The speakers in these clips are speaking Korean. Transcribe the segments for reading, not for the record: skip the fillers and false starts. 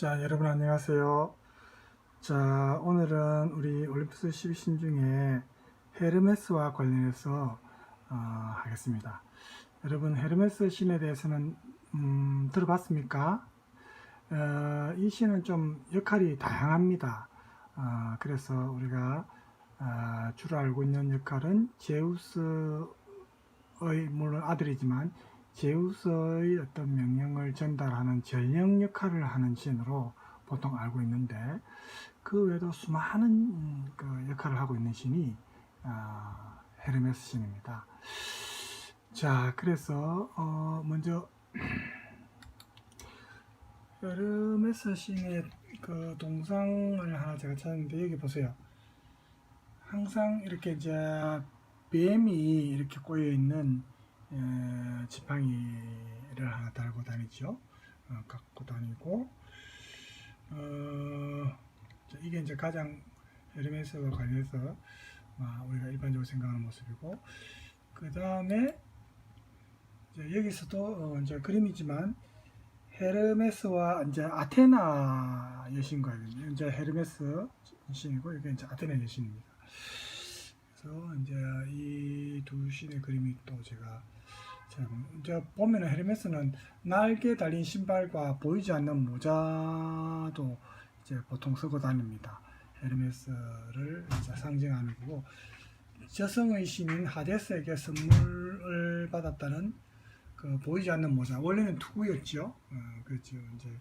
자, 여러분 안녕하세요. 자, 오늘은 우리 올림푸스 12신 중에 헤르메스와 관련해서 하겠습니다. 여러분, 헤르메스 신에 대해서는 들어봤습니까? 이 신은 좀 역할이 다양합니다. 그래서 우리가 주로 알고 있는 역할은 제우스의, 물론 아들이지만 제우스의 어떤 명령을 전달하는 전령 역할을 하는 신으로 보통 알고 있는데, 그 외에도 수많은 그 역할을 하고 있는 신이 헤르메스 신입니다. 자, 그래서 먼저 헤르메스 신의 그 동상을 하나 제가 찾았는데, 여기 보세요. 항상 이렇게 이제 뱀이 이렇게 꼬여 있는 지팡이를 하나 달고 다니죠. 갖고 다니고, 이게 이제 가장 헤르메스와 관련해서 우리가 일반적으로 생각하는 모습이고, 그 다음에 여기서도 이제 그림이지만 헤르메스와 이제 아테나 여신과 이제 헤르메스 여신이고, 이게 이제 아테나 여신입니다. 그래서 이제 이 두 신의 그림이 또 제가 이제 보면은 헤르메스는 날개 달린 신발과 보이지 않는 모자도 이제 보통 쓰고 다닙니다. 헤르메스를 이제 상징하는 거고, 저승의 신인 하데스에게 선물을 받았다는 그 보이지 않는 모자, 원래는 투구였죠. 그렇죠. 이제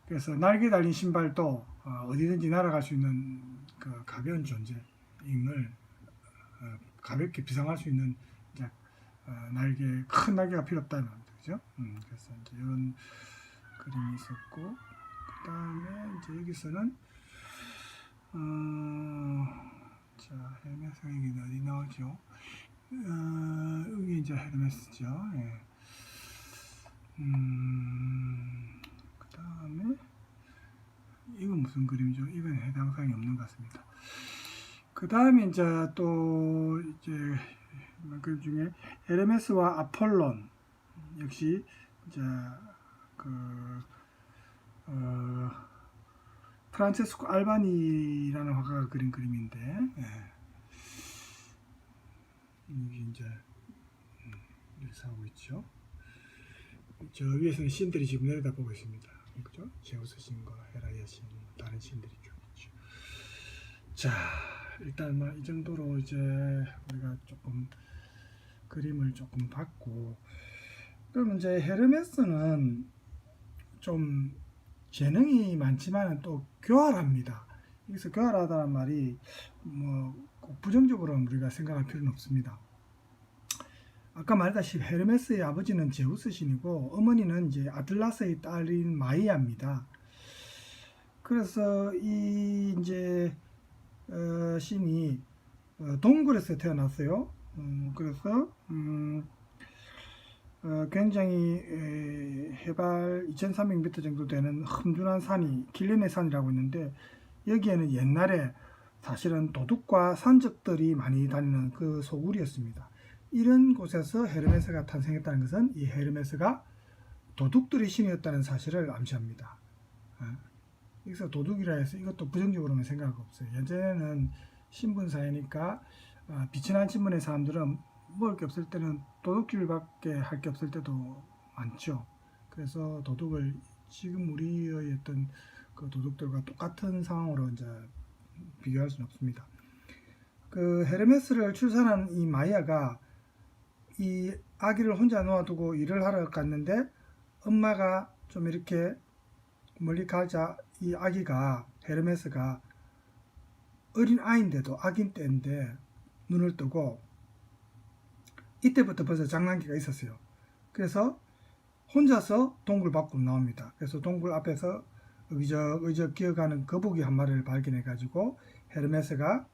그래서 날개 달린 신발도 어디든지 날아갈 수 있는 그 가벼운 존재임을 가볍게 비상할 수 있는 이제 큰 날개가 필요 없다는 겁니다. 그죠? 그래서 이제 이런 그림이 있었고, 그 다음에 이제 여기서는 자, 헤르메스 여기 어디 나오죠? 여기 이제 헤르메스죠. 예. 그 다음에 이건 무슨 그림이죠? 이건 해당 사항이 없는 것 같습니다. 그 다음에 이제 또 이제 그 중에 헤르메스와 아폴론 역시 이제 그 프란체스코 알바니라는 화가가 그린 그림인데, 이게 이제 이렇게 하고 있죠. 저 위에서는 신들이 지금 내려다보고 있습니다. 그죠? 제우스 신과 헤라의 신, 다른 신들이 쭉 있죠. 자, 일단 이 정도로 이제 우리가 조금 그림을 조금 봤고, 그럼 이제 헤르메스는 좀 재능이 많지만 또 교활합니다. 여기서 교활하다는 말이 꼭 부정적으로 우리가 생각할 필요는 없습니다. 아까 말했다시피 헤르메스의 아버지는 제우스 신이고 어머니는 이제 아틀라스의 딸인 마이아입니다. 그래서 이 이제 신이 동굴에서 태어났어요. 그래서 굉장히 해발 2300m 정도 되는 험준한 산이 길레네 산이라고 있는데, 여기에는 옛날에 사실은 도둑과 산적들이 많이 다니는 그 소굴이었습니다. 이런 곳에서 헤르메스가 탄생했다는 것은 이 헤르메스가 도둑들의 신이었다는 사실을 암시합니다. 여기서 도둑이라 해서 이것도 부정적으로는 생각 없어요. 예전에는 신분사회니까 빛이 난 신분의 사람들은 먹을 게 없을 때는 도둑질밖에 할 게 없을 때도 많죠. 그래서 도둑을 지금 우리의 어떤 그 도둑들과 똑같은 상황으로 이제 비교할 수는 없습니다. 그 헤르메스를 출산한 이 마이아가 이 아기를 혼자 놓아두고 일을 하러 갔는데, 엄마가 좀 이렇게 멀리 가자 이 아기가, 헤르메스가 어린 아이인데도 아기인 때인데 눈을 뜨고, 이때부터 벌써 장난기가 있었어요. 그래서 혼자서 동굴 밖으로 나옵니다. 그래서 동굴 앞에서 의적 기어가는 거북이 한 마리를 발견해 가지고 헤르메스가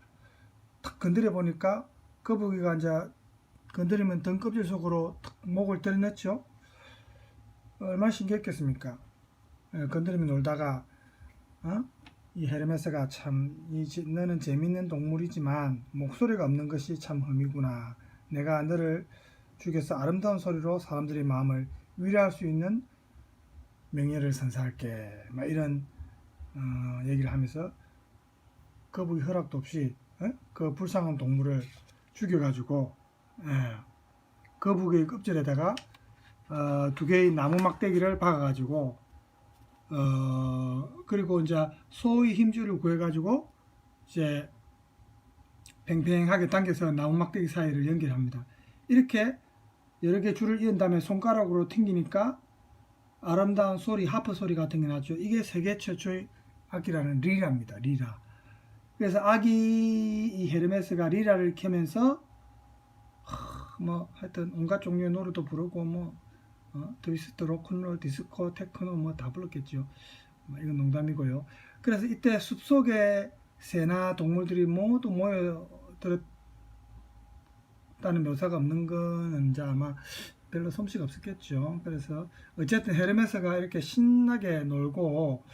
탁 건드려 보니까 거북이가 이제 건드리면 등껍질 속으로 탁 목을 들이넣죠. 얼마나 신기했겠습니까? 건드리면 놀다가 이 헤르메스가 참 너는 재밌는 동물이지만 목소리가 없는 것이 참 흠이구나. 내가 너를 죽여서 아름다운 소리로 사람들의 마음을 위로할 수 있는 명예를 선사할게 막 이런 얘기를 하면서 거북이 허락도 없이 그 불쌍한 동물을 죽여가지고 거북이 껍질에다가 두 개의 나무 막대기를 박아가지고 그리고 이제 소의 힘줄을 구해가지고 이제 팽팽하게 당겨서 나무 막대기 사이를 연결합니다. 이렇게 여러 개 줄을 이은 다음에 손가락으로 튕기니까 아름다운 소리, 하프 소리 같은 게 나죠. 이게 세계 최초의 악기라는 리라입니다. 리라. 그래서 아기 이 헤르메스가 리라를 켜면서 뭐 하여튼 온갖 종류의 노래도 부르고 뭐 트위스트, 로큰롤, 디스코, 테크노 뭐 다 불렀겠죠. 이건 농담이고요. 그래서 이때 숲속에 새나 동물들이 모두 모여들었다는 묘사가 없는 거는 이제 아마 별로 솜씨가 없었겠죠. 그래서 어쨌든 헤르메스가 이렇게 신나게 놀고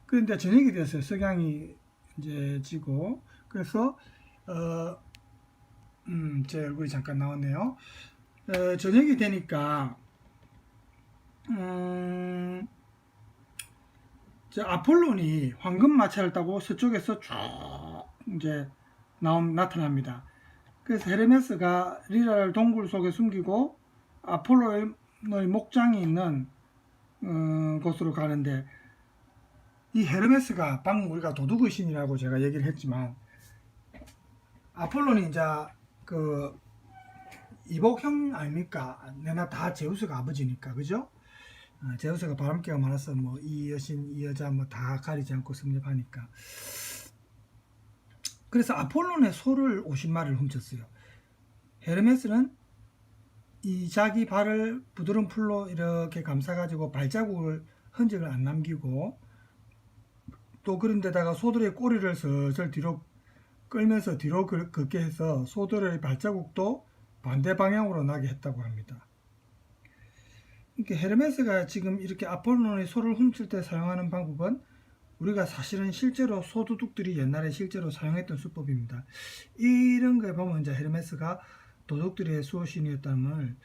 그런데 저녁이 됐어요. 석양이 이제 지고 그래서 제 얼굴이 잠깐 나왔네요. 저녁이 되니까 아폴론이 황금 마차를 타고 서쪽에서 쭉 이제 나타납니다. 그래서 헤르메스가 리라를 동굴 속에 숨기고 아폴로의 목장이 있는 곳으로 가는데 이 헤르메스가 방금 우리가 도둑의 신이라고 제가 얘기를 했지만 아폴론이 이제 그 이복형 아닙니까? 내나 다 제우스가 아버지니까 그죠? 제우스가 바람기가 많아서 뭐 이 여신 이 여자 뭐 다 가리지 않고 섭렵하니까 그래서 아폴론의 소를 50마리를 훔쳤어요. 헤르메스는 이 자기 발을 부드러운 풀로 이렇게 감싸가지고 발자국을 흔적을 안 남기고 또 그런 데다가 소들의 꼬리를 슬슬 뒤로 끌면서 뒤로 걷게 해서 소들의 발자국도 반대 방향으로 나게 했다고 합니다. 이렇게 헤르메스가 지금 이렇게 아폴론의 소를 훔칠 때 사용하는 방법은 우리가 사실은 실제로 소도둑들이 옛날에 실제로 사용했던 수법입니다. 이런 걸 보면 이제 헤르메스가 도둑들의 수호신이었다는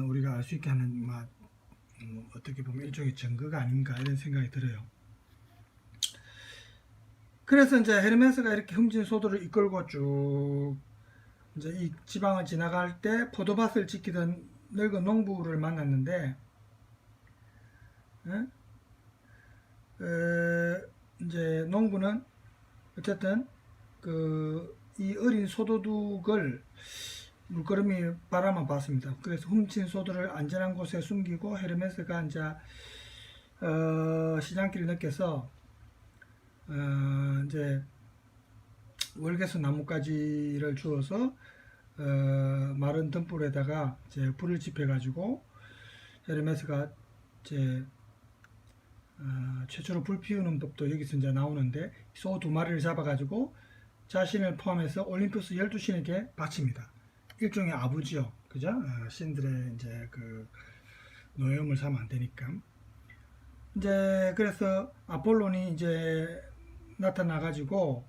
우리가 알 수 있게 하는 어떻게 보면 일종의 증거가 아닌가 이런 생각이 들어요. 그래서 이제 헤르메스가 이렇게 훔친 소들을 이끌고 쭉 이제 이 지방을 지나갈 때 포도밭을 지키던 늙은 농부를 만났는데, 이제 농부는 어쨌든 이 어린 소도둑을 물끄러미 바라만 봤습니다. 그래서 훔친 소들을 안전한 곳에 숨기고 헤르메스가 이제 시장길을 느껴서 이제 월계수 나뭇가지를 주어서 마른 등불에다가 이제 불을 지펴 가지고 헤르메스가 이제 최초로 불 피우는 법도 여기서 이제 나오는데 소 2마리를 잡아 가지고 자신을 포함해서 올림푸스 12신에게 바칩니다. 일종의 아부지요, 그죠? 신들의 이제 그 노예음을 사면 안 되니까. 이제 그래서 아폴론이 이제 나타나 가지고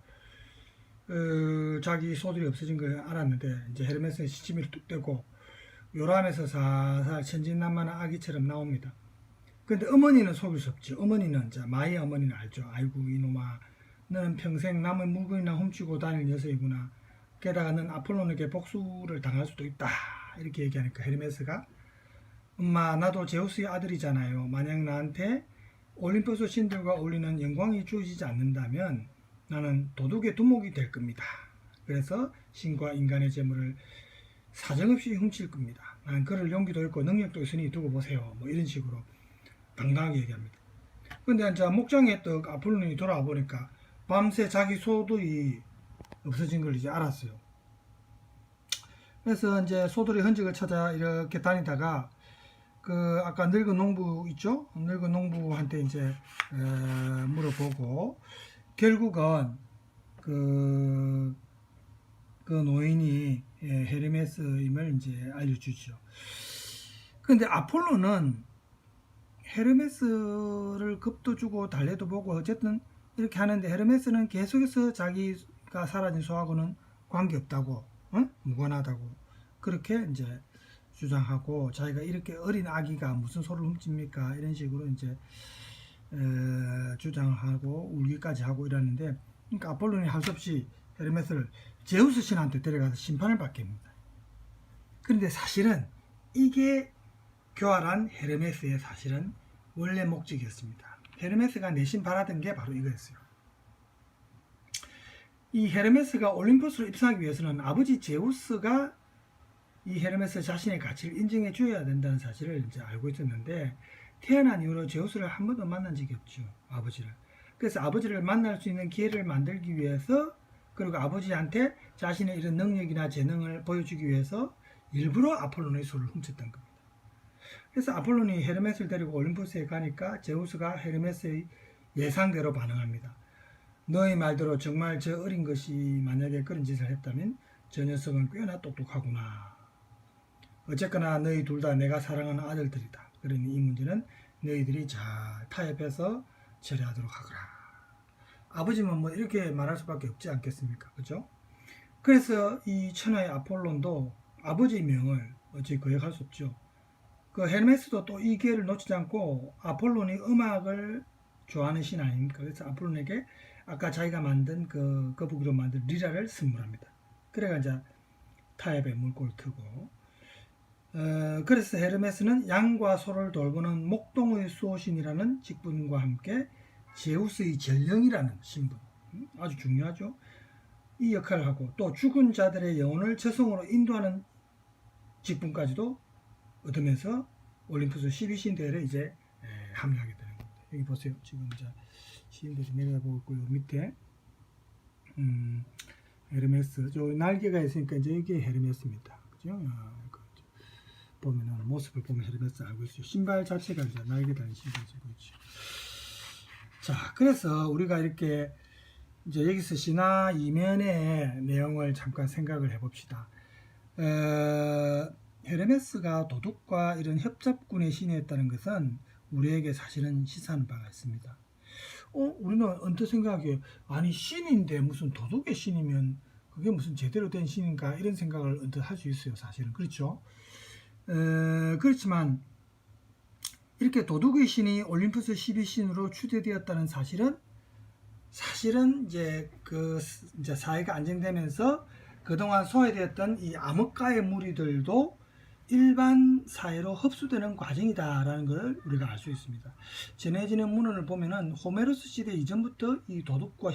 자기 소들이 없어진 걸 알았는데 이제 헤르메스는 시치미를 뚝 떼고 요람에서 살살 천진난만한 아기처럼 나옵니다. 근데 어머니는 속일 수 없죠. 어머니는 이제 마이의 어머니는 알죠. 아이고 이놈아, 너는 평생 남의 물건이나 훔치고 다닐 녀석이구나. 게다가 넌 아폴론에게 복수를 당할 수도 있다. 이렇게 얘기하니까 헤르메스가 엄마, 나도 제우스의 아들이잖아요. 만약 나한테 올림푸스 신들과 어울리는 영광이 주어지지 않는다면 나는 도둑의 두목이 될 겁니다. 그래서 신과 인간의 재물을 사정없이 훔칠 겁니다. 나는 그럴 용기도 있고 능력도 있으니 두고 보세요. 뭐 이런 식으로 당당하게 얘기합니다. 근데 이제 목장에 있던 아폴론이 돌아와 보니까 밤새 자기 소들이 없어진 걸 이제 알았어요. 그래서 이제 소들의 흔적을 찾아 이렇게 다니다가 아까 늙은 농부 있죠? 늙은 농부한테 이제 물어보고 결국은 그 노인이 헤르메스임을 이제 알려주죠. 근데 아폴로는 헤르메스를 겁도 주고 달래도 보고 어쨌든 이렇게 하는데 헤르메스는 계속해서 자기가 사라진 소하고는 관계없다고, 무관하다고 그렇게 이제 주장하고 자기가 이렇게 어린 아기가 무슨 소를 훔칩니까 이런 식으로 이제 주장하고 울기까지 하고 이러는데, 그러니까 아폴론이 할 수 없이 헤르메스를 제우스 신한테 데려가서 심판을 받게 합니다. 그런데 사실은 이게 교활한 헤르메스의 사실은 원래 목적이었습니다. 헤르메스가 내심 바라던 게 바로 이거였어요. 이 헤르메스가 올림푸스로 입성하기 위해서는 아버지 제우스가 이 헤르메스 자신의 가치를 인정해 줘야 된다는 사실을 이제 알고 있었는데, 태어난 이후로 제우스를 한 번도 만난 적이 없죠, 아버지를. 그래서 아버지를 만날 수 있는 기회를 만들기 위해서, 그리고 아버지한테 자신의 이런 능력이나 재능을 보여주기 위해서 일부러 아폴론의 소를 훔쳤던 겁니다. 그래서 아폴론이 헤르메스를 데리고 올림푸스에 가니까 제우스가 헤르메스의 예상대로 반응합니다. 너의 말대로 정말 저 어린 것이 만약에 그런 짓을 했다면 저 녀석은 꽤나 똑똑하구나. 어쨌거나 너희 둘 다 내가 사랑하는 아들들이다. 그러니 이 문제는 너희들이 잘 타협해서 처리하도록 하거라. 아버지는 뭐 이렇게 말할 수밖에 없지 않겠습니까? 그죠? 그래서 이 천하의 아폴론도 아버지의 명을 어찌 거역할 수 없죠. 그 헤르메스도 또 이 기회를 놓치지 않고, 아폴론이 음악을 좋아하는 신 아닙니까? 그래서 아폴론에게 아까 자기가 만든 그 거북이로 만든 리라를 선물합니다. 그래가 이제 타협의 물꼬를 트고, 그래서 헤르메스는 양과 소를 돌보는 목동의 수호신이라는 직분과 함께 제우스의 전령이라는 신분, 아주 중요하죠. 이 역할을 하고, 또 죽은 자들의 영혼을 저승으로 인도하는 직분까지도 얻으면서 올림푸스 12신 대회에 이제 합류하게 되는 겁니다. 여기 보세요. 지금 이제 시인들이 내려보고 있고요. 밑에 헤르메스, 저 날개가 있으니까 이제 이게 헤르메스입니다. 그죠? 보면은 모습을 보면 헤르메스 알고 있어요. 신발 자체가 이제 날개 달린 신발이고 있죠. 자, 그래서 우리가 이렇게 이제 여기서 신화 이면의 내용을 잠깐 생각을 해봅시다. 헤르메스가 도둑과 이런 협잡군의 신이었다는 것은 우리에게 사실은 시사하는 바가 있습니다. 우리는 언뜻 생각해, 아니 신인데 무슨 도둑의 신이면 그게 무슨 제대로 된 신인가 이런 생각을 언뜻 할 수 있어요. 사실은 그렇죠. 그렇지만 이렇게 도둑의 신이 올림푸스 12신으로 추대되었다는 사실은 이제 이제 사회가 안정되면서 그동안 소외되었던 이 암흑가의 무리들도 일반 사회로 흡수되는 과정이다라는 걸 우리가 알 수 있습니다. 전해지는 문헌을 보면은 호메로스 시대 이전부터 이 도둑과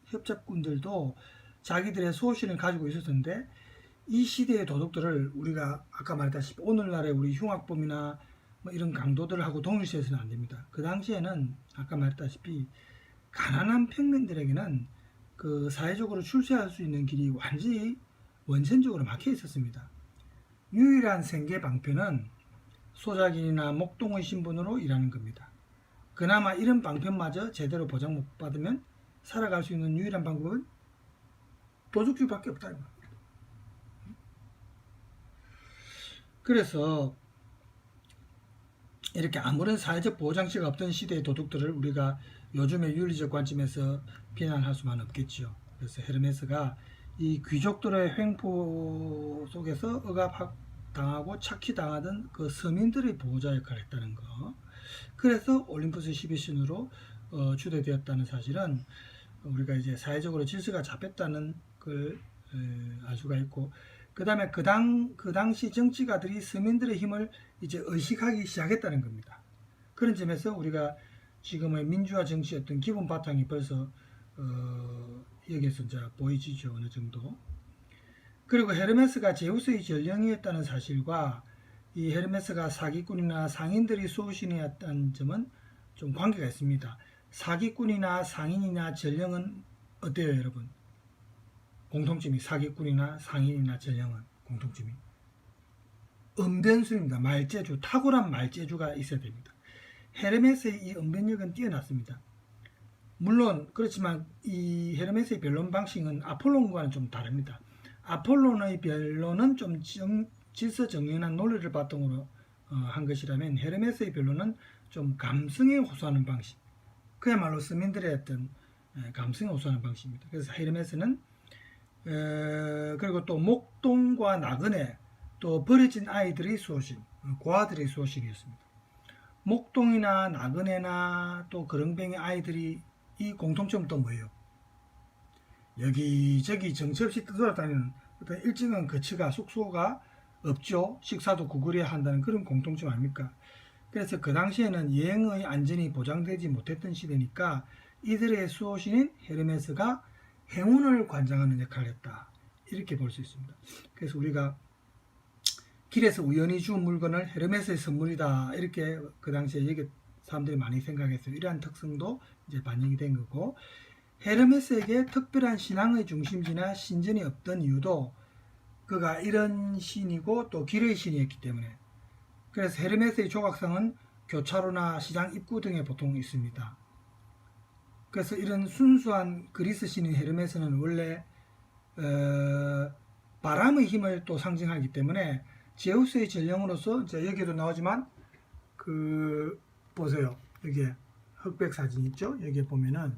협잡군들도 자기들의 수호신을 가지고 있었는데, 이 시대의 도둑들을 우리가 아까 말했다시피 오늘날의 우리 흉악범이나 뭐 이런 강도들하고 동일시해서는 안 됩니다. 그 당시에는 아까 말했다시피 가난한 평민들에게는 그 사회적으로 출세할 수 있는 길이 완전히 원천적으로 막혀 있었습니다. 유일한 생계 방편은 소작인이나 목동의 신분으로 일하는 겁니다. 그나마 이런 방편마저 제대로 보장 못 받으면 살아갈 수 있는 유일한 방법은 도둑질밖에 없다는 겁니다. 그래서 이렇게 아무런 사회적 보호장치가 없던 시대의 도둑들을 우리가 요즘의 윤리적 관점에서 비난할 수만 없겠죠. 그래서 헤르메스가 이 귀족들의 횡포 속에서 억압당하고 착취당하던 그 서민들의 보호자 역할을 했다는 거. 그래서 올림푸스 12신으로 추대되었다는 사실은 우리가 이제 사회적으로 질서가 잡혔다는 걸 알 수가 있고, 그 다음에 그 당시 정치가들이 서민들의 힘을 이제 의식하기 시작했다는 겁니다. 그런 점에서 우리가 지금의 민주화 정치의 어떤 기본 바탕이 벌써 여기에서 이제 보이지죠, 어느 정도. 그리고 헤르메스가 제우스의 전령이었다는 사실과 이 헤르메스가 사기꾼이나 상인들이 수호신이었다는 점은 좀 관계가 있습니다. 사기꾼이나 상인이나 전령은 어때요, 여러분? 공통점이 사기꾼이나 상인이나 전령은 공통점이 언변술입니다. 말재주, 탁월한 말재주가 있어야 됩니다. 헤르메스의 이 언변력은 뛰어났습니다. 물론 그렇지만 이 헤르메스의 변론 방식은 아폴론과는 좀 다릅니다. 아폴론의 변론은 좀 질서정연한 논리를 바탕으로 한 것이라면, 헤르메스의 변론은 좀 감성에 호소하는 방식, 그야말로 서민들의 어떤 감성에 호소하는 방식입니다. 그래서 헤르메스는 그리고 또 목동과 나그네, 또 버려진 아이들의 수호신, 고아들의 수호신이었습니다. 목동이나 나그네나 또 거렁뱅이 아이들이 이 공통점은 또 뭐예요? 여기저기 정처 없이 떠돌아다니는 어떤 일정한 거처가 숙소가 없죠. 식사도 구걸해야 한다는 그런 공통점 아닙니까? 그래서 그 당시에는 여행의 안전이 보장되지 못했던 시대니까 이들의 수호신인 헤르메스가 행운을 관장하는 역할을 했다. 이렇게 볼 수 있습니다. 그래서 우리가 길에서 우연히 주운 물건을 헤르메스의 선물이다. 이렇게 그 당시에 여기 사람들이 많이 생각했어요. 이러한 특성도 이제 반영이 된 거고, 헤르메스에게 특별한 신앙의 중심지나 신전이 없던 이유도 그가 이런 신이고 또 길의 신이었기 때문에. 그래서 헤르메스의 조각상은 교차로나 시장 입구 등에 보통 있습니다. 그래서 이런 순수한 그리스 신인 헤르메스는 원래 바람의 힘을 또 상징하기 때문에 제우스의 전령으로서 이제 여기도 나오지만 그 보세요. 여기에 흑백 사진 있죠? 여기에 보면은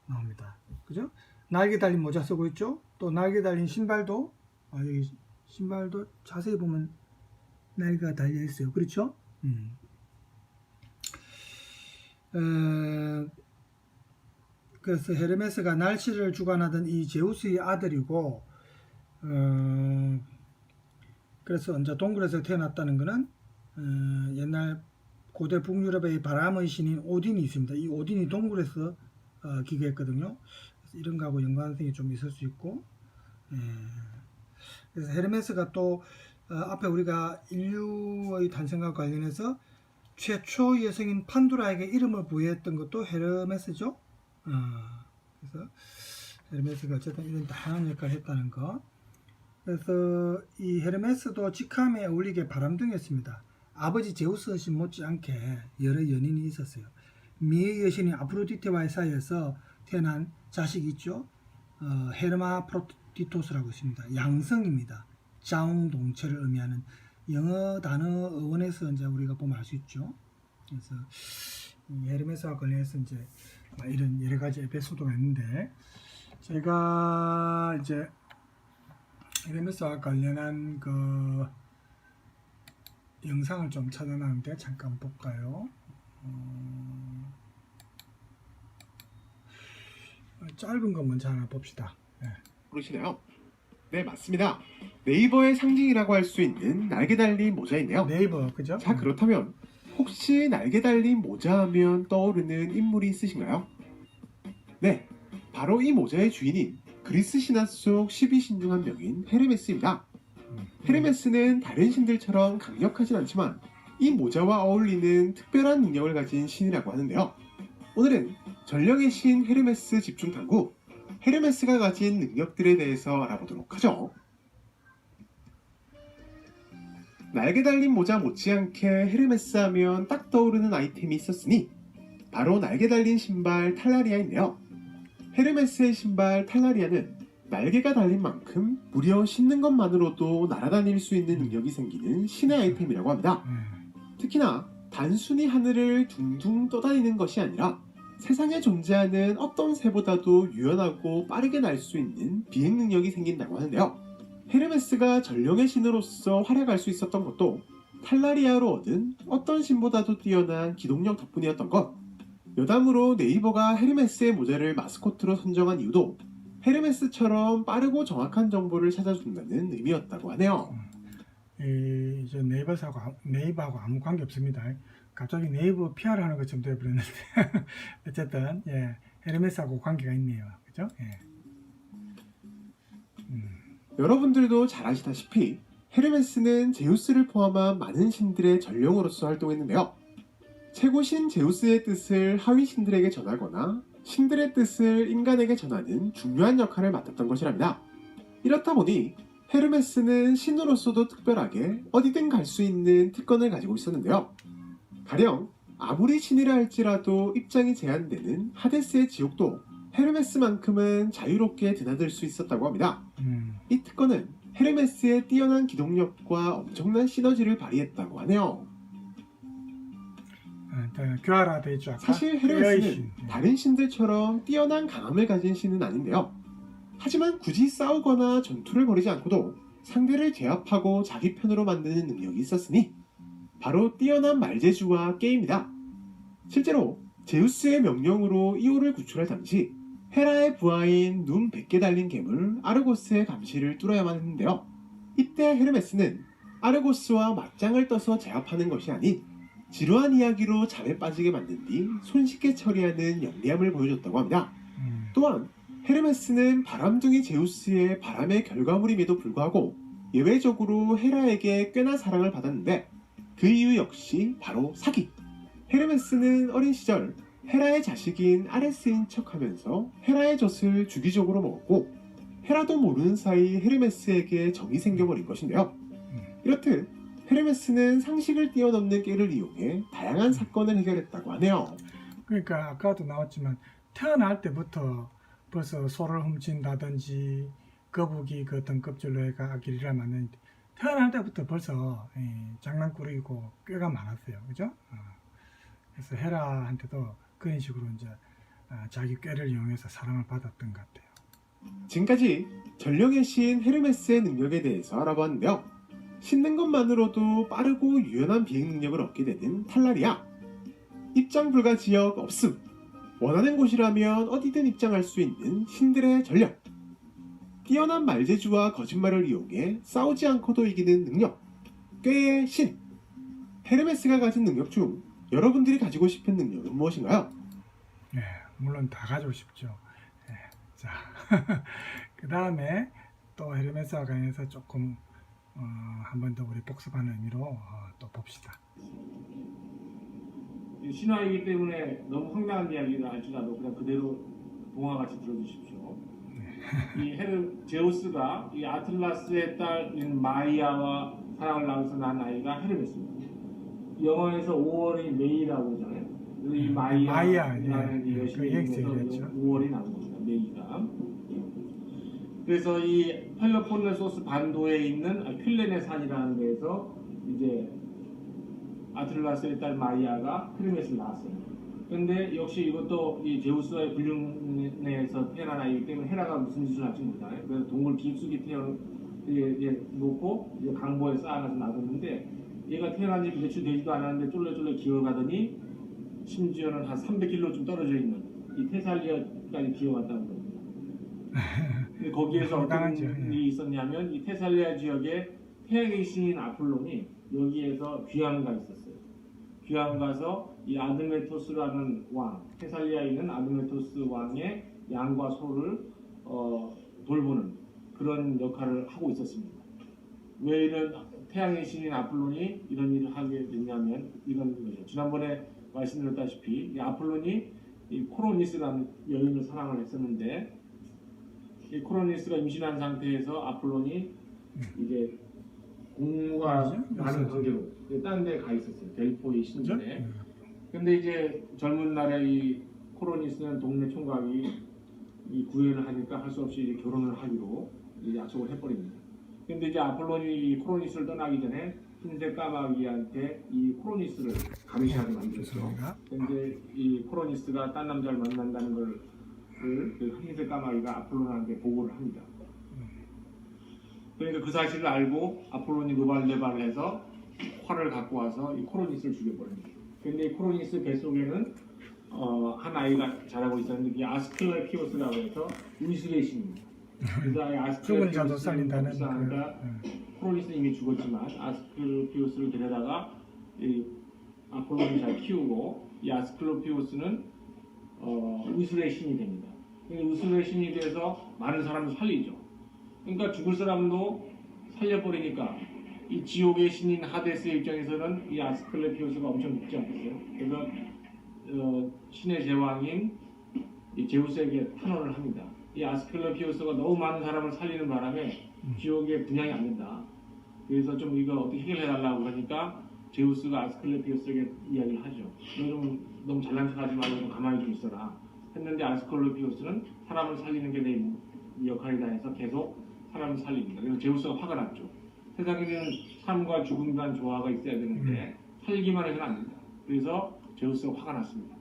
나옵니다. 그죠? 날개 달린 모자 쓰고 있죠? 또 날개 달린 신발도 여기 신발도 자세히 보면 날개가 달려 있어요. 그렇죠? 그래서 헤르메스가 날씨를 주관하던 이 제우스의 아들이고, 그래서 이제 동굴에서 태어났다는 것은 옛날 고대 북유럽의 바람의 신인 오딘이 있습니다. 이 오딘이 동굴에서 기거했거든요. 그래서 이런 거하고 연관성이 좀 있을 수 있고, 그래서 헤르메스가 또 앞에 우리가 인류의 탄생과 관련해서 최초 여성인 판도라에게 이름을 부여했던 것도 헤르메스죠. 그래서 헤르메스가 어쨌든 이런 다양한 역할을 했다는 거. 그래서 이 헤르메스도 직함에 어울리게 바람둥이였습니다. 아버지 제우스 신 못지않게 여러 연인이 있었어요. 미의 여신인 아프로디테와의 사이에서 태어난 자식이 있죠. 헤르마프로디토스라고 있습니다. 양성입니다. 자웅동체를 의미하는 영어 단어 어원에서 이제 우리가 보면 알 수 있죠. 그래서 이 헤르메스와 관련해서 이제 이런 여러 가지 에피소드가 있는데, 제가 이제 헤르메스와 관련한 그 영상을 좀 찾아놨는데 잠깐 볼까요? 짧은 거 먼저 하나 봅시다. 모르시나요? 네, 맞습니다. 네이버의 상징이라고 할 수 있는 날개 달린 모자인데요. 네이버, 그죠? 자, 그렇다면 혹시 날개 달린 모자 하면 떠오르는 인물이 있으신가요? 네, 바로 이 모자의 주인인 그리스 신화 속 12신 중 한 명인 헤르메스입니다. 헤르메스는 다른 신들처럼 강력하진 않지만 이 모자와 어울리는 특별한 능력을 가진 신이라고 하는데요. 오늘은 전령의 신 헤르메스 집중 탐구, 헤르메스가 가진 능력들에 대해서 알아보도록 하죠. 날개 달린 모자 못지않게 헤르메스 하면 딱 떠오르는 아이템이 있었으니 바로 날개 달린 신발 탈라리아인데요. 헤르메스의 신발 탈라리아는 날개가 달린 만큼 무려 신는 것만으로도 날아다닐 수 있는 능력이 생기는 신의 아이템이라고 합니다. 특히나 단순히 하늘을 둥둥 떠다니는 것이 아니라 세상에 존재하는 어떤 새보다도 유연하고 빠르게 날 수 있는 비행 능력이 생긴다고 하는데요. 헤르메스가 전령의 신으로서 활약할 수 있었던 것도 탈라리아로 얻은 어떤 신보다도 뛰어난 기동력 덕분이었던 것. 여담으로 네이버가 헤르메스의 모자를 마스코트로 선정한 이유도 헤르메스처럼 빠르고 정확한 정보를 찾아준다는 의미였다고 하네요. 이제 네이버하고 아무 관계 없습니다. 갑자기 네이버 PR 하는 것처럼 되어버렸는데 어쨌든 헤르메스하고 관계가 있네요. 그죠? 여러분들도 잘 아시다시피 헤르메스는 제우스를 포함한 많은 신들의 전령으로서 활동했는데요. 최고신 제우스의 뜻을 하위 신들에게 전하거나 신들의 뜻을 인간에게 전하는 중요한 역할을 맡았던 것이랍니다. 이렇다 보니 헤르메스는 신으로서도 특별하게 어디든 갈 수 있는 특권을 가지고 있었는데요. 가령 아무리 신이라 할지라도 입장이 제한되는 하데스의 지옥도 헤르메스만큼은 자유롭게 드나들 수 있었다고 합니다. 이 특권은 헤르메스의 뛰어난 기동력과 엄청난 시너지를 발휘했다고 하네요. 교화라돼 있죠. 아까? 사실 헤르메스는 다른 신들처럼 뛰어난 강함을 가진 신은 아닌데요. 하지만 굳이 싸우거나 전투를 벌이지 않고도 상대를 제압하고 자기 편으로 만드는 능력이 있었으니 바로 뛰어난 말재주와 게임이다. 실제로 제우스의 명령으로 이오를 구출할 당시 헤라의 부하인 눈 100개 달린 괴물 아르고스의 감시를 뚫어야만 했는데요. 이때 헤르메스는 아르고스와 맞짱을 떠서 제압하는 것이 아닌 지루한 이야기로 잠에 빠지게 만든 뒤 손쉽게 처리하는 영리함을 보여줬다고 합니다. 또한 헤르메스는 바람둥이 제우스의 바람의 결과물임에도 불구하고 예외적으로 헤라에게 꽤나 사랑을 받았는데 그 이유 역시 바로 사기. 헤르메스는 어린 시절 헤라의 자식인 아레스인 척하면서 헤라의 젖을 주기적으로 먹었고 헤라도 모르는 사이 헤르메스에게 정이 생겨버린 것인데요. 이렇듯 헤르메스는 상식을 뛰어넘는 깨를 이용해 다양한 사건을 해결했다고 하네요. 그러니까 아까도 나왔지만 태어날 때부터 벌써 소를 훔친다든지 거북이 그 등껍질로 해가 아기를 만드는데 태어날 때부터 벌써 장난꾸러기고 꾀가 많았어요. 그죠? 그래서 헤라한테도 그런 식으로 이제 자기 꾀를 이용해서 사랑을 받았던 것 같아요. 지금까지 전령의 신 헤르메스의 능력에 대해서 알아봤는데요. 씻는 것만으로도 빠르고 유연한 비행 능력을 얻게 되는 탈라리아. 입장 불가 지역 없음. 원하는 곳이라면 어디든 입장할 수 있는 신들의 전력. 뛰어난 말재주와 거짓말을 이용해 싸우지 않고도 이기는 능력. 꾀의 신. 헤르메스가 가진 능력 중 여러분들이 가지고 싶은 능력은 무엇인가요? 네, 물론 다 가지고 싶죠. 네, 자, 그 다음에 또 헤르메스와 관련해서 조금 한 번 더 우리 복습하는 의미로 또 봅시다. 신화이기 때문에 너무 황당한 이야기를 할지라도 그냥 그대로 동화같이 들어주십시오. 제우스가 이 아틀라스의 딸인 마이아와 사랑을 나눠서 낳은 아이가 헤르메스입니다. 영어에서 5월이 메이라고 하잖아요. 그래서 이 마이아라는 여신의 이름에서 5월이 나온 겁니다. 메이가. 그래서 이 펠로폰네소스 반도에 있는 퀼레네 산이라는 데에서 이제 아틀라스의 딸 마이아가 헤르메스를 낳았어요. 그런데 역시 이것도 이 제우스와의 불륜에서 태어난 아이기 때문에 헤라가 무슨 짓을 할지 몰라요. 그래서 동물 깊숙이 놓고 이제 강보에 쌓아놔서 놔뒀는데 얘가 태어난 지 며칠 되지도 않았는데 쫄래쫄래 기어가더니 심지어는 한 300km쯤 떨어져 있는 이 테살리아까지 기어갔다는 겁니다. 근데 거기에서 어떤 일이 있었냐면 이 테살리아 지역에 태양의 신인 아폴론이 여기에서 귀향가 있었어요. 귀향가서 이 아드메토스라는 왕, 테살리아에 있는 아드메토스 왕의 양과 소를 돌보는 그런 역할을 하고 있었습니다. 왜 이런 태양의 신인 아폴론이 이런 일을 하게 됐냐면 이런 거죠. 지난번에 말씀드렸다시피 이 아폴론이 이 코로니스라는 여인을 사랑을 했었는데 이 코로니스가 임신한 상태에서 아폴론이 이제 공무가 많은 관계로 다른 데 가 있었어요. 델포의 신전에. 근데 이제 젊은 날에 이 코로니스는 동네 총각이 이 구애를 하니까 할 수 없이 이제 결혼을 하기로 이제 약속을 해버립니다. 근데 이제 아폴론이 이 코로니스를 떠나기 전에 흰색 까마귀한테 이 코로니스를 감시하게 만들었죠. 근데 이 코로니스가 딴 남자를 만난다는 걸 그 흰색 까마귀가 아폴론한테 보고를 합니다. 그러니까 그 사실을 알고 아폴론이 노발대발을 해서 활을 갖고 와서 이 코로니스를 죽여버립니다. 근데 이 코로니스 뱃속에는 한 아이가 자라고 있었는데 이 아스클레피오스라고 해서 운수의 신입니다. 그래서 죽은 자도 살린다는 코로니스는 이미 죽었지만 아스클레피오스를 데려다가 이 아폴론이 잘 키우고 이 아스클레피오스는 우술의 신이 됩니다. 우술의 신이 돼서 많은 사람을 살리죠. 그러니까 죽을 사람도 살려버리니까 이 지옥의 신인 하데스의 입장에서는 이 아스클레피오스가 엄청 죽지 않겠어요? 그래서 신의 제왕인 이 제우스에게 탄원을 합니다. 이 아스클레피오스가 너무 많은 사람을 살리는 바람에 지옥에 분양이 안 된다. 그래서 좀 이거 어떻게 해결해달라고 그러니까 제우스가 아스클레피오스에게 이야기를 하죠. 너 좀 너무 잘난 척하지 말고 좀 가만히 좀 있어라. 했는데 아스클레피오스는 사람을 살리는 게 내 역할이다 해서 계속 사람을 살립니다. 그래서 제우스가 화가 났죠. 세상에는 삶과 죽음이란 조화가 있어야 되는데 살기만 해서는 안 된다. 그래서 제우스가 화가 났습니다.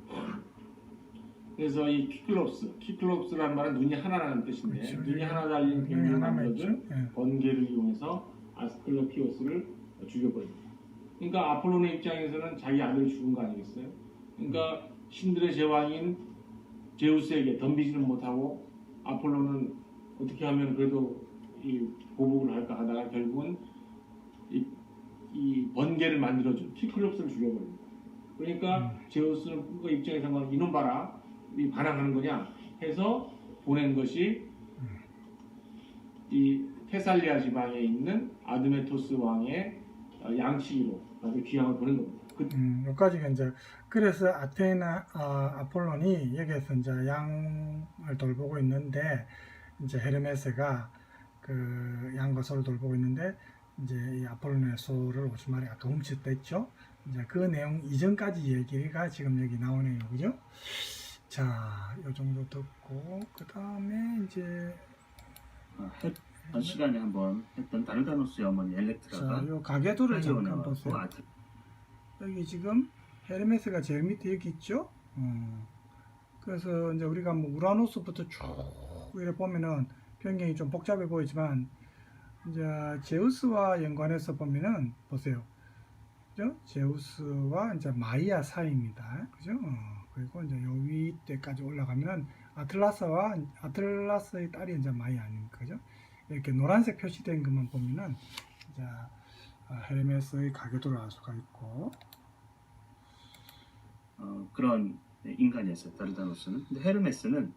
그래서 이 키클롭스라는 말은 눈이 하나라는 뜻인데 그렇죠. 눈이 하나 달린 눈이 뱀을 하나만 만들어준 있죠. 예. 번개를 이용해서 아스클레피오스를 죽여버립니다. 그러니까 아폴로의 입장에서는 자기 아들을 죽은 거 아니겠어요? 그러니까 신들의 제왕인 제우스에게 덤비지는 못하고 아폴로는 어떻게 하면 그래도 이 보복을 할까 하다가 결국은 이 번개를 만들어준 키클롭스를 죽여버립니다. 그러니까 제우스는 그 입장에서는 이놈 봐라, 이 반항하는 거냐 해서 보낸 것이 이 테살리아 지방에 있는 아드메토스 왕의 양치기로 아주 귀향을 보낸 겁니다. 여기까지가 이제 그래서 아테나 아폴론이 여기에서 이제 양을 돌보고 있는데 이제 헤르메스가 그 양과 소를 돌보고 있는데 이제 이 아폴론의 소를 50마리 아까 훔쳤다 했죠. 이제 그 내용 이전까지 얘기가 지금 여기 나오네요, 그죠? 자, 요 정도 듣고 그 다음에 이제 했던 시간에 한번 했던 다르다노스의 어머니 엘렉트라가 자, 요 가게도를 잠깐 타이오네와 보세요. 또 아틀 여기 지금 헤르메스가 제일 밑에 여기 있죠. 그래서 이제 우리가 뭐 우라노스부터 쭉 이렇게 보면은 변경이 좀 복잡해 보이지만 이제 제우스와 연관해서 보면은 보세요. 그죠? 제우스와 이제 마이아 사이입니다. 그죠? 그리고 이제 요 위때까지 올라가면은 아틀라스의 딸이 이제 마이아 아닙니까? 그죠? 이렇게 노란색 표시된 것만 보면은 이제 헤르메스의 가게도를 알 수가 있고 그런 인간이었어요. 다르다노스는. 근데 헤르메스는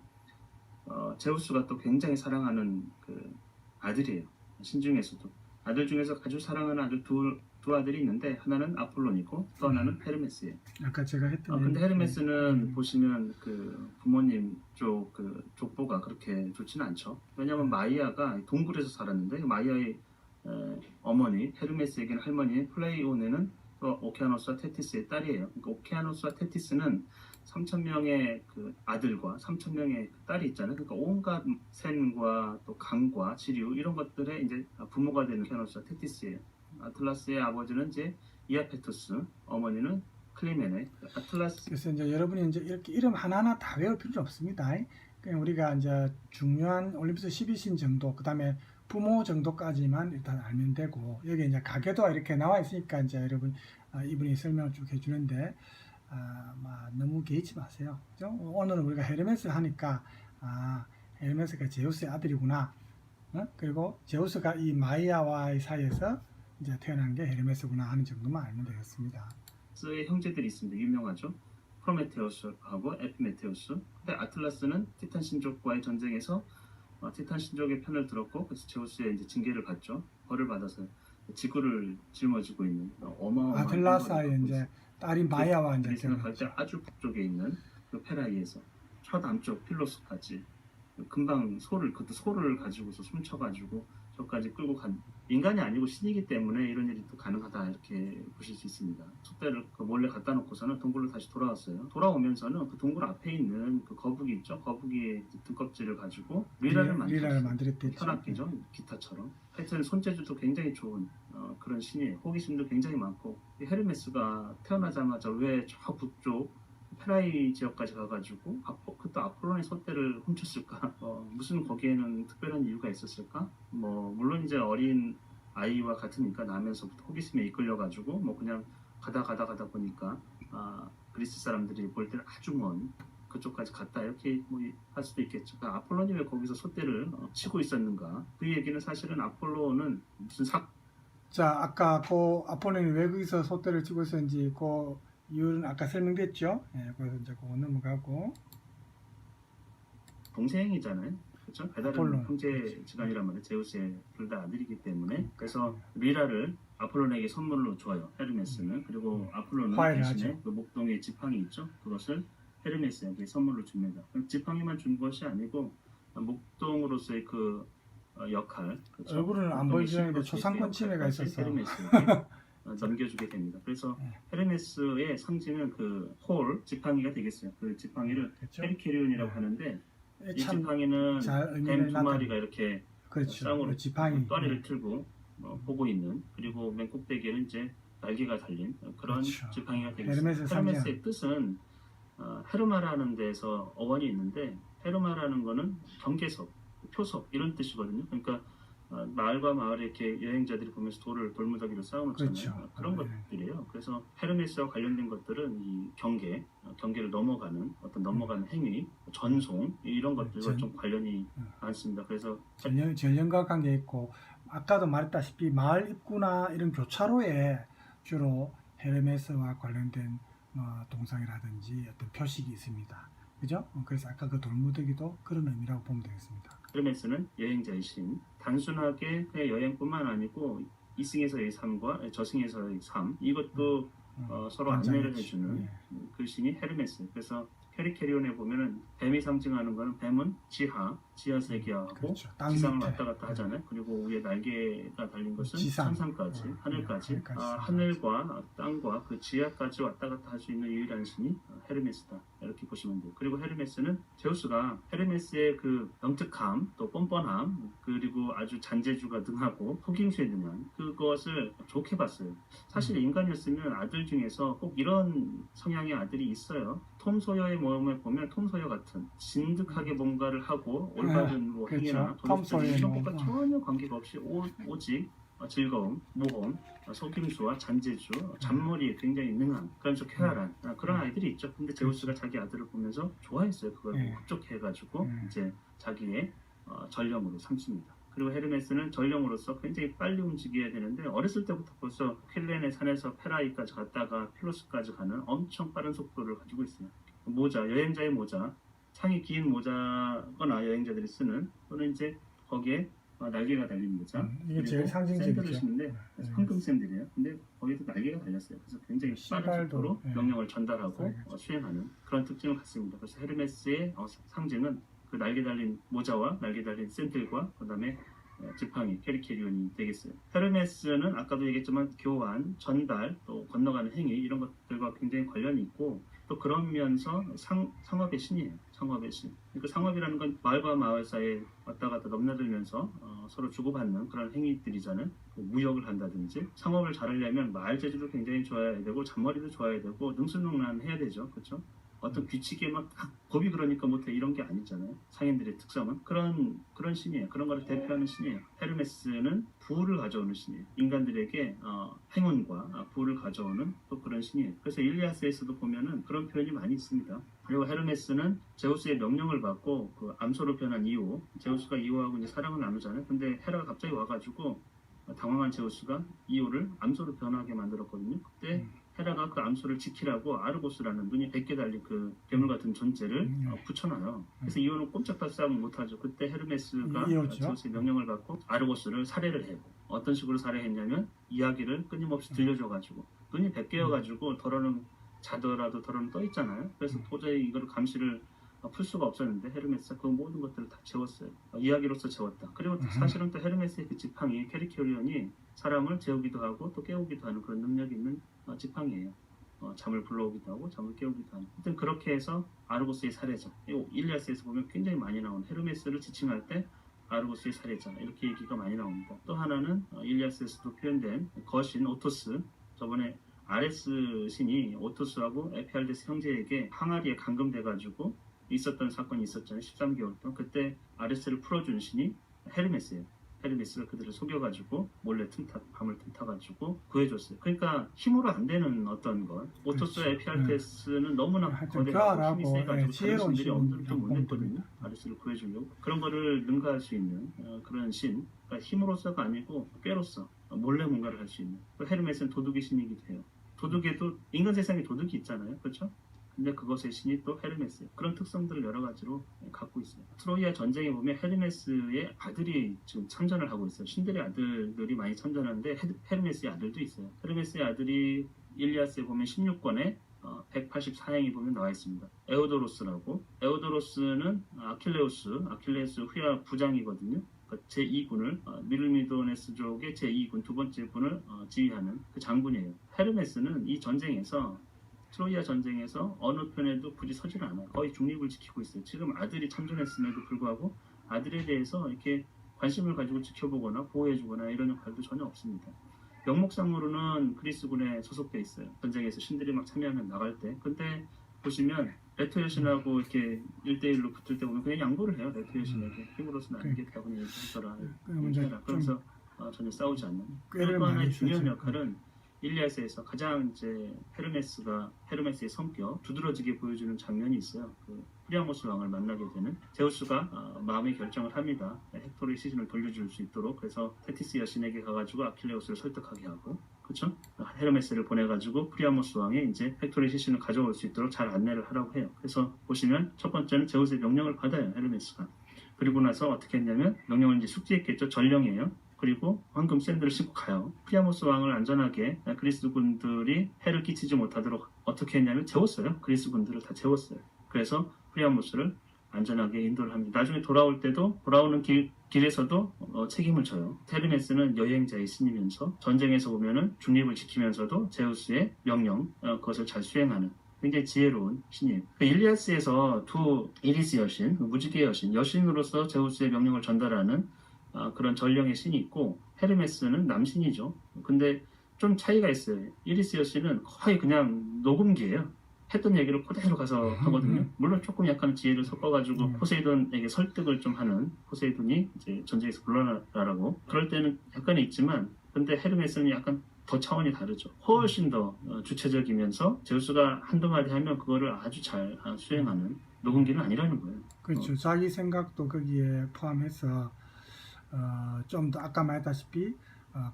제우스가 또 굉장히 사랑하는 그 아들이에요. 신중에서도 아들 중에서 아주 사랑하는 아주 두 아들이 있는데 하나는 아폴론이고 또 하나는 헤르메스예요. 아까 제가 했던 근데 헤르메스는 보시면 그 부모님 쪽 그 족보가 그렇게 좋지는 않죠. 왜냐하면 마이아가 동굴에서 살았는데 마이아의 어머니 헤르메스에게는 할머니 플레이오네는 또 오케아노스와 테티스의 딸이에요. 그러니까 오케아노스와 테티스는 3,000명의 그 아들과 3,000명의 딸이 있잖아요. 그러니까 온갖 샘과 또 강과 지류 이런 것들의 이제 부모가 되는 오케아노스와 테티스예요. 아틀라스의 아버지는 이제 이아페투스, 어머니는 클리메네. 아틀라스 그래서 이제 여러분이 이제 이렇게 이름 하나하나 다 외울 필요는 없습니다. 그냥 우리가 이제 중요한 올림피스 12신 정도, 그 다음에 부모 정도까지만 일단 알면 되고, 여기 이제 가게도가 이렇게 나와 있으니까 이제 여러분 이분이 설명을 쭉 해주는데 너무 개의치 마세요. 그죠? 오늘은 우리가 헤르메스 하니까 헤르메스가 제우스의 아들이구나. 그리고 제우스가 이 마이아와의 사이에서 이제 태어난 게 헤르메스구나 하는 정도만 알면 되겠습니다. 의 형제들이 있습니다. 유명하죠. 프로메테우스하고 에피메테우스. 근데 아틀라스는 티탄 신족과의 전쟁에서 티탄 신족의 편을 들었고 그래서 제우스의 이제 징계를 받죠. 벌을 받아서 지구를 짊어지고 있는 어마어마한 아틀라스의 이제 딸인 마이아와 이제 생각할 때 아주 북쪽에 있는 그 페라이에서 서남쪽 필로스까지 금방 그것도 소를 가지고서 훔쳐가지고 저까지 끌고 간 인간이 아니고 신이기 때문에 이런 일이 또 가능하다 이렇게 보실 수 있습니다. 촛대를 몰래 갖다 놓고서는 동굴로 다시 돌아왔어요. 돌아오면서는 그 동굴 앞에 있는 그 거북이 있죠. 거북이의 등껍질을 가지고 리라를 만들었댔죠. 현악기죠. 기타처럼. 하여튼 손재주도 굉장히 좋은 그런 신이에요. 호기심도 굉장히 많고 헤르메스가 태어나자마자 왜 저 북쪽 페라이 지역까지 가가지고 그때 아폴론의 소떼를 훔쳤을까? 무슨 거기에는 특별한 이유가 있었을까? 물론 이제 어린 아이와 같으니까 나면서부터 호기심에 이끌려가지고 그냥 가다 보니까 그리스 사람들이 볼 때는 아주 먼 그쪽까지 갔다 이렇게 할 수도 있겠죠. 그러니까 아폴론이 왜 거기서 소떼를 치고 있었는가? 그 얘기는 사실은 아폴로는 무슨 자, 아까 그 아폴론이 왜 거기서 소떼를 치고 있었는지 그 이유는 아까 설명됐죠. 그래서 이제 그거 넘어가고 동생이잖아요. 그렇죠? 배다른 형제지간이란 말이에요. 제우스의 둘 다 아들이기 때문에 그래서 리라를 아폴론에게 선물로 줘요. 헤르메스는. 그리고 아폴론은 대신에 그 목동에 지팡이 있죠. 그것을 헤르메스에게 선물로 줍니다. 지팡이만 준 것이 아니고 목동으로서의 그 역할 그렇죠? 얼굴은 안 보이지만 초상권 침해가 있었어. 헤르메스에게 넘겨주게 됩니다. 그래서 헤르메스의 상징은 그 홀 지팡이가 되겠어요. 그 지팡이를 그렇죠? 헤리케리온이라고 하는데 이 지팡이는 뱀 두 마리가 이렇게 쌍으로 지팡이 떠리를 틀고 보고 있는 그리고 맨 꼭대기에는 이제 날개가 달린 그런 그렇죠. 지팡이가 되겠습니다. 헤르메스의 뜻은 헤르마라는 데에서 어원이 있는데 헤르마라는 거는 경계석, 표석 이런 뜻이거든요. 그러니까 마을과 마을에 이렇게 여행자들이 보면서 돌무더기로 쌓아놓잖아요. 그렇죠. 그런 네. 것들이에요. 그래서 헤르메스와 관련된 것들은 이 경계를 넘어가는 어떤 넘어가는 행위, 전송 이런 것들과 좀 관련이 많습니다. 그래서 전령과 관계 있고 아까도 말했다시피 마을 입구나 이런 교차로에 주로 헤르메스와 관련된 동상이라든지 어떤 표식이 있습니다. 그죠? 그래서 아까 그 돌무더기도 그런 의미라고 보면 되겠습니다. 헤르메스는 여행자의 신. 단순하게 그냥 여행뿐만 아니고 이승에서의 삶과 저승에서의 삶 이것도 서로 안내를 해주는 그 신이 헤르메스. 그래서 페리케리온에 보면은 뱀이 상징하는 거는 뱀은 지하 세계하고 그렇죠. 땅 지상을 밑에. 왔다 갔다 하잖아요. 그리고 위에 날개가 달린 것은 지상. 천상까지, 하늘까지, 하늘까지. 하늘과 땅과 그 지하까지 왔다 갔다 할 수 있는 유일한 신이 헤르메스다. 이렇게 보시면 돼요. 그리고 헤르메스는 제우스가 헤르메스의 그 영특함, 또 뻔뻔함, 그리고 아주 잔재주가 능하고 속임수에 능한 그것을 좋게 봤어요. 사실 인간이었으면 아들 중에서 꼭 이런 성향의 아들이 있어요. 톰 소여의 모험에 보면 톰 소여 같은 진득하게 뭔가를 하고 올바른 뭐 그렇죠. 행위나 톰 소여의 이런 것과 모험. 전혀 관계가 없이 오직 즐거움, 모험, 속임수와 잔재주, 잔머리에 굉장히 능한 그런 좀 쾌활한 그런 아이들이 있죠. 근데 제우스가 자기 아들을 보면서 좋아했어요. 그걸 흡족해가지고 이제 자기의 전령으로 삼습니다. 그리고 헤르메스는 전령으로서 굉장히 빨리 움직여야 되는데 어렸을 때부터 벌써 퀼렌의 산에서 페라이까지 갔다가 필로스까지 가는 엄청 빠른 속도를 가지고 있어요. 모자, 여행자의 모자, 상이 긴 모자거나 여행자들이 쓰는 또는 이제 거기에 날개가 달린 모자. 이게 제일 상징적이죠. 샌들을 신는데 황금 샌들이에요. 근데 거기도 날개가 달렸어요. 그래서 굉장히 빠른 속도로 명령을 전달하고 수행하는 그런 특징을 갖습니다. 그래서 헤르메스의 상징은 그 날개 달린 모자와 날개 달린 샌들과 그 다음에 지팡이, 페리케리온이 되겠어요. 헤르메스는 아까도 얘기했지만 교환, 전달, 또 건너가는 행위 이런 것들과 굉장히 관련이 있고 또 그러면서 상업의 신이에요. 상업의 신. 그러니까 상업이라는 건 마을과 마을 사이에 왔다 갔다 넘나들면서 서로 주고받는 그런 행위들이잖아요. 무역을 한다든지 상업을 잘하려면 말 재주도 굉장히 좋아야 되고 잔머리도 좋아야 되고 능수능란해야 되죠. 그렇죠? 어떤 규칙에 막 법이 그러니까 못해 이런 게 아니잖아요. 상인들의 특성은 그런 신이에요. 그런 거를 대표하는 신이에요. 헤르메스는 부를 가져오는 신이에요. 인간들에게 행운과 부를 가져오는 또 그런 신이에요. 그래서 일리아스에서도 보면은 그런 표현이 많이 있습니다. 그리고 헤르메스는 제우스의 명령을 받고 그 암소로 변한 이후 제우스가 이오하고 이제 사랑을 나누잖아요. 근데 헤라가 갑자기 와가지고 당황한 제우스가 이오를 암소로 변하게 만들었거든요. 그때 헤라가 그 암소를 지키라고 아르고스라는 눈이 100개 달린 그 괴물 같은 존재를 붙여놔요. 그래서 이오는 꼼짝도 싸움을 못하죠. 그때 헤르메스가 제우스의 명령을 받고 아르고스를 살해를 해요. 어떤 식으로 살해했냐면 이야기를 끊임없이 들려줘가지고 눈이 100개여가지고 덜어는 자더라도 덜어는 떠있잖아요. 그래서 도저히 이거를 감시를 풀 수가 없었는데 헤르메스가 그 모든 것들을 다 채웠어요. 이야기로서 채웠다. 그리고 사실은 또 헤르메스의 그 지팡이 페리케리온이 사람을 재우기도 하고 또 깨우기도 하는 그런 능력이 있는 지팡이에요. 잠을 불러오기도 하고 잠을 깨우기도 하는. 하여튼 그렇게 해서 아르고스의 살해자. 일리아스에서 보면 굉장히 많이 나오는 헤르메스를 지칭할 때 아르고스의 살해자 이렇게 얘기가 많이 나옵니다. 또 하나는 일리아스에서도 표현된 거신 오토스. 저번에 아레스 신이 오토스하고 에피알데스 형제에게 항아리에 감금돼가지고 있었던 사건이 있었잖아요. 13개월 동안. 그때 아레스를 풀어준 신이 헤르메스예요. 헤르메스가 그들을 속여가지고 몰래 밤을 틈타가지고 구해줬어요. 그러니까 힘으로 안 되는 어떤 것. 오토스와 에피알테스는 너무나 거대하고 힘이 세가지고 다른 신들이 엄두를 못 냈거든요. 아레스를 구해주려고. 그런 거를 능가할 수 있는 그런 신. 그러니까 힘으로서가 아니고 꾀로서 몰래 뭔가를 할 수 있는. 헤르메스는 도둑의 신이기도 해요. 도둑에도 인간 세상에 도둑이 있잖아요. 그렇죠? 근데 그것의 신이 또 헤르메스예요. 그런 특성들을 여러 가지로 갖고 있어요. 트로이아 전쟁에 보면 헤르메스의 아들이 지금 참전을 하고 있어요. 신들의 아들들이 많이 참전하는데 헤르메스의 아들도 있어요. 헤르메스의 아들이 일리아스에 보면 16권에 184행이 보면 나와 있습니다. 에오도로스라고. 에오도로스는 아킬레우스 후야 부장이거든요. 제2군을 미르미도네스족의 제2군 두 번째 군을 지휘하는 그 장군이에요. 헤르메스는 이 전쟁에서 트로이아 전쟁에서 어느 편에도 굳이 서질 않아요. 거의 중립을 지키고 있어요. 지금 아들이 참전했음에도 불구하고 아들에 대해서 이렇게 관심을 가지고 지켜보거나 보호해주거나 이런 역할도 전혀 없습니다. 명목상으로는 그리스군에 소속돼 있어요. 전쟁에서 신들이 막 참여하면 나갈 때. 근데 보시면 레토 여신하고 이렇게 1대1로 붙을 때 보면 그냥 양보를 해요. 레토 여신에게 힘으로서는 안 되겠다고 그냥 얘기하더라. 그러면 이제 얘기해라. 그래서 전혀 싸우지 않는. 꾀를 또 하나의 많이 중요한 쓰죠. 역할은 일리아스에서 가장 이제 헤르메스의 성격 두드러지게 보여주는 장면이 있어요. 그 프리아모스 왕을 만나게 되는 제우스가 마음의 결정을 합니다. 헥토르의 시신을 돌려줄 수 있도록. 그래서 테티스 여신에게 가가지고 아킬레우스를 설득하게 하고, 그렇죠? 헤르메스를 보내가지고 프리아모스 왕이 이제 헥토르의 시신을 가져올 수 있도록 잘 안내를 하라고 해요. 그래서 보시면 첫 번째는 제우스의 명령을 받아요, 헤르메스가. 그리고 나서 어떻게 했냐면 명령을 이제 숙지했겠죠. 전령이에요. 그리고 황금 샌들을 신고 가요. 프리아모스 왕을 안전하게 그리스 군들이 해를 끼치지 못하도록 어떻게 했냐면 재웠어요. 그리스 군들을 다 재웠어요. 그래서 프리아모스를 안전하게 인도를 합니다. 나중에 돌아올 때도 돌아오는 길에서도 책임을 져요. 헤르메스는 여행자의 신이면서 전쟁에서 보면은 중립을 지키면서도 제우스의 명령 그것을 잘 수행하는 굉장히 지혜로운 신이에요. 일리아스에서 두 이리스 여신, 무지개 여신으로서 제우스의 명령을 전달하는 그런 전령의 신이 있고, 헤르메스는 남신이죠. 근데 좀 차이가 있어요. 이리스 여신은 거의 그냥 녹음기예요. 했던 얘기를 그대로 가서 하거든요. 물론 조금 약간 지혜를 섞어가지고 포세이돈에게 설득을 좀 하는, 포세이돈이 이제 전쟁에서 물러나라고 그럴 때는 약간 있지만, 근데 헤르메스는 약간 더 차원이 다르죠. 훨씬 더 주체적이면서 제우스가 한두 마디 하면 그거를 아주 잘 수행하는 녹음기는 아니라는 거예요. 그렇죠. 자기 생각도 거기에 포함해서 좀 더 아까 말했다시피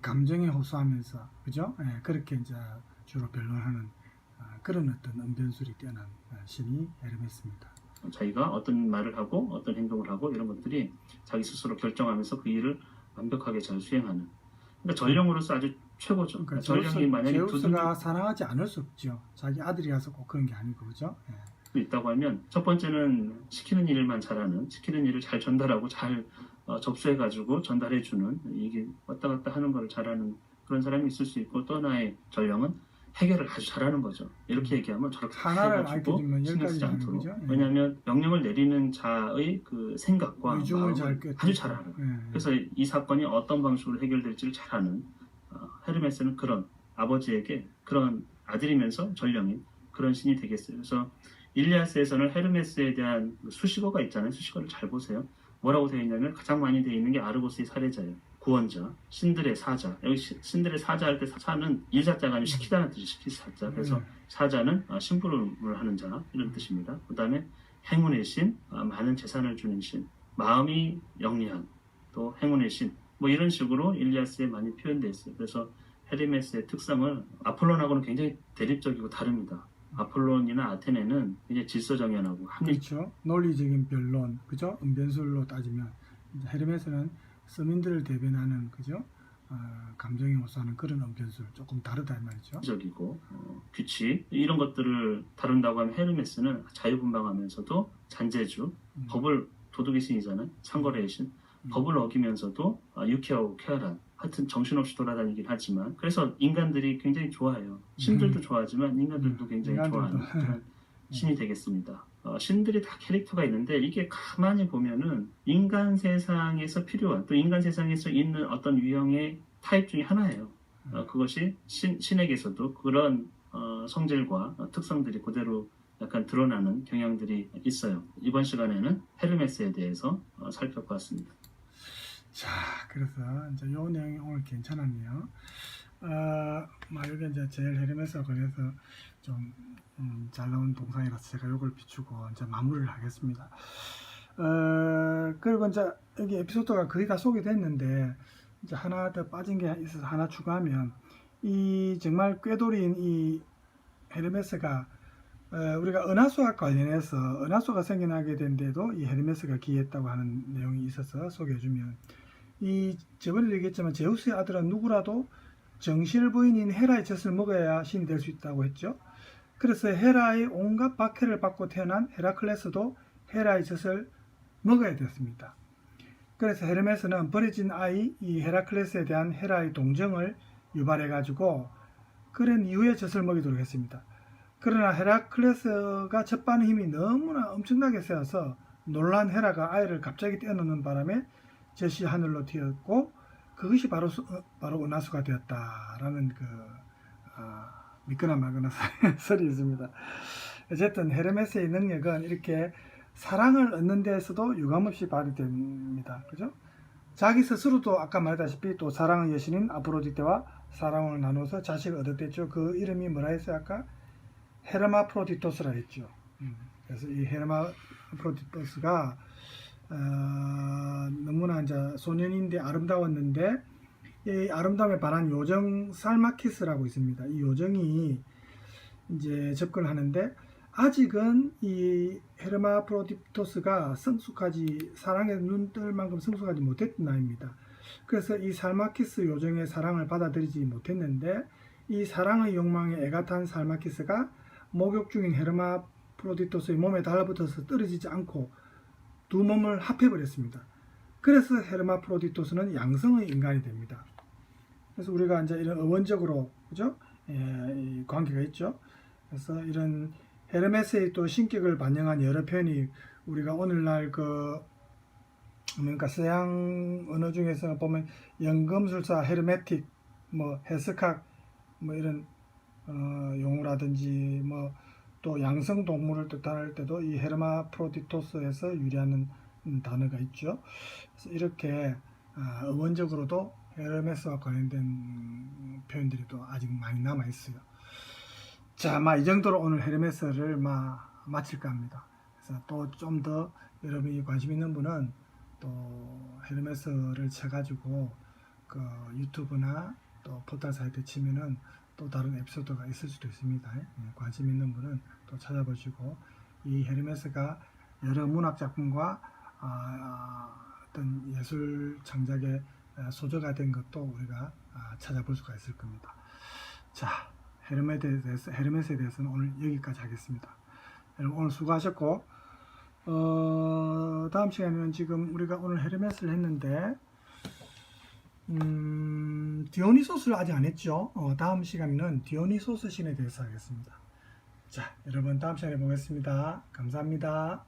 감정에 호소하면서, 그죠? 예, 그렇게 이제 주로 변론하는 그런 어떤 언변술이 뛰어난 신이 헤르메스입니다. 자기가 어떤 말을 하고 어떤 행동을 하고 이런 것들이 자기 스스로 결정하면서 그 일을 완벽하게 잘 수행하는. 그러니까 전령으로서 아주 최고죠. 그러니까 전령이 만약에 제우스가 사랑하지 않을 수 없죠. 자기 아들이라서 꼭 그런 게 아니고, 그죠? 예. 있다고 하면 첫 번째는 시키는 일만 잘하는, 시키는 일을 잘 전달하고 잘 접수해가지고 전달해주는, 이게 왔다 갔다 하는 걸 잘하는 그런 사람이 있을 수 있고, 또 하나의 전령은 해결을 아주 잘하는 거죠. 이렇게 얘기하면 저렇게 하나를 해가지고 알려주면 신경 쓰지 10가지 하는 않도록. 거죠. 예. 왜냐하면 명령을 내리는 자의 그 생각과 의중을 마음을 잘 아주 잘 알아요. 예. 그래서 이 사건이 어떤 방식으로 해결될지를 잘 아는, 헤르메스는 그런 아버지에게 그런 아들이면서 전령인 그런 신이 되겠어요. 그래서 일리아스에서는 헤르메스에 대한 수식어가 있잖아요. 수식어를 잘 보세요. 뭐라고 되어 있냐면 가장 많이 되어 있는 게 아르고스의 살해자예요. 구원자, 신들의 사자. 여기 신들의 사자 할 때 사자는 일자자가 아니고 시키다는 뜻이 시키사자. 그래서 사자는 심부름을 하는 자 이런 뜻입니다. 그 다음에 행운의 신, 많은 재산을 주는 신, 마음이 영리한 또 행운의 신. 뭐 이런 식으로 일리아스에 많이 표현되어 있어요. 그래서 헤르메스의 특성은 아폴론하고는 굉장히 대립적이고 다릅니다. 아폴론이나 아테네는 굉장히 질서정연하고 합리. 그렇죠. 논리적인 변론, 그죠? 언변술로 따지면 이제 헤르메스는 서민들을 대변하는, 그죠? 감정에 호소하는 그런 언변술 조금 다르다 이 말이죠. 적이고 규칙 이런 것들을 다룬다고 하면 헤르메스는 자유분방하면서도 잔재주, 법을 도덕의 신이잖아요. 상거래의 신. 법을 어기면서도 유쾌하고 쾌활한, 하여튼 정신없이 돌아다니긴 하지만 그래서 인간들이 굉장히 좋아해요. 신들도 좋아하지만 인간들도 굉장히 좋아하는 그런 신이 되겠습니다. 신들이 다 캐릭터가 있는데 이게 가만히 보면은 인간 세상에서 필요한, 또 인간 세상에서 있는 어떤 유형의 타입 중에 하나예요. 그것이 신에게서도 그런 성질과 특성들이 그대로 약간 드러나는 경향들이 있어요. 이번 시간에는 헤르메스에 대해서 살펴봤습니다. 자, 그래서 이제 요 내용이 오늘 괜찮았네요. 여기 이제 제일 헤르메스와 관해서 좀 잘 나온 동상이라서 제가 요걸 비추고 이제 마무리를 하겠습니다. 그리고 이제 여기 에피소드가 거의 다 소개됐는데 이제 하나 더 빠진 게 있어서 하나 추가하면, 이 정말 꾀돌이인 이 헤르메스가 우리가 은하수와 관련해서 은하수가 생겨나게 된 데도 이 헤르메스가 기여했다고 하는 내용이 있어서 소개해주면, 이 저번에 얘기했지만 제우스의 아들은 누구라도 정실 부인인 헤라의 젖을 먹어야 신이 될 수 있다고 했죠. 그래서 헤라의 온갖 박해를 받고 태어난 헤라클레스도 헤라의 젖을 먹어야 됐습니다. 그래서 헤르메스는 버려진 아이 이 헤라클레스에 대한 헤라의 동정을 유발해 가지고 그런 이후에 젖을 먹이도록 했습니다. 그러나 헤라클레스가 젖바는 힘이 너무나 엄청나게 세어서 놀란 헤라가 아이를 갑자기 떼어놓는 바람에 젖이 하늘로 튀었고 그것이 바로 은하수가 되었다라는 그 믿거나 말거나 설이 있습니다. 어쨌든 헤르메스의 능력은 이렇게 사랑을 얻는 데에서도 유감없이 발휘됩니다. 그죠? 자기 스스로도 아까 말했다시피 또 사랑의 여신인 아프로디테와 사랑을 나눠서 자식을 얻었댔죠. 그 이름이 뭐라 했어요? 아까 헤르마프로디토스라 했죠. 그래서 이 헤르마프로디토스가 너무나 이제 소년인데 아름다웠는데 이 아름다움에 반한 요정 살마키스라고 있습니다. 이 요정이 이제 접근하는데 아직은 이 헤르마프로디토스가 사랑에 눈뜰 만큼 성숙하지 못했던 나이입니다. 그래서 이 살마키스 요정의 사랑을 받아들이지 못했는데 이 사랑의 욕망에 애가 탄 살마키스가 목욕 중인 헤르마프로디토스의 몸에 달라붙어서 떨어지지 않고 두 몸을 합해버렸습니다. 그래서 헤르마프로디토스는 양성의 인간이 됩니다. 그래서 우리가 이제 이런 어원적으로 그죠? 이 관계가 있죠. 그래서 이런 헤르메스의 또 신격을 반영한 여러 표현이 우리가 오늘날 그러니까 서양 언어 중에서 보면 연금술사 헤르메틱, 뭐 헤스칵, 뭐 이런 용어라든지 뭐 또 양성 동물을 뜻할 때도 이 헤르마프로디토스에서 유래하는 단어가 있죠. 그래서 이렇게 어원적으로도 헤르메스와 관련된 표현들이 또 아직 많이 남아 있어요. 자, 이 정도로 오늘 헤르메스를 마칠까 합니다. 그래서 또 좀 더 여러분이 관심 있는 분은 또 헤르메스를 쳐가지고 그 유튜브나 또 포털 사이트에 치면은 또 다른 에피소드가 있을 수도 있습니다. 관심 있는 분은 또 찾아보시고 이 헤르메스가 여러 문학 작품과 어떤 예술 창작의 소재가 된 것도 우리가 찾아볼 수가 있을 겁니다. 자, 헤르메스에 대해서는 오늘 여기까지 하겠습니다. 여러분 오늘 수고하셨고 다음 시간에는 지금 우리가 오늘 헤르메스를 했는데 디오니소스를 아직 안 했죠. 다음 시간에는 디오니소스 신에 대해서 하겠습니다. 자, 여러분 다음 시간에 보겠습니다. 감사합니다.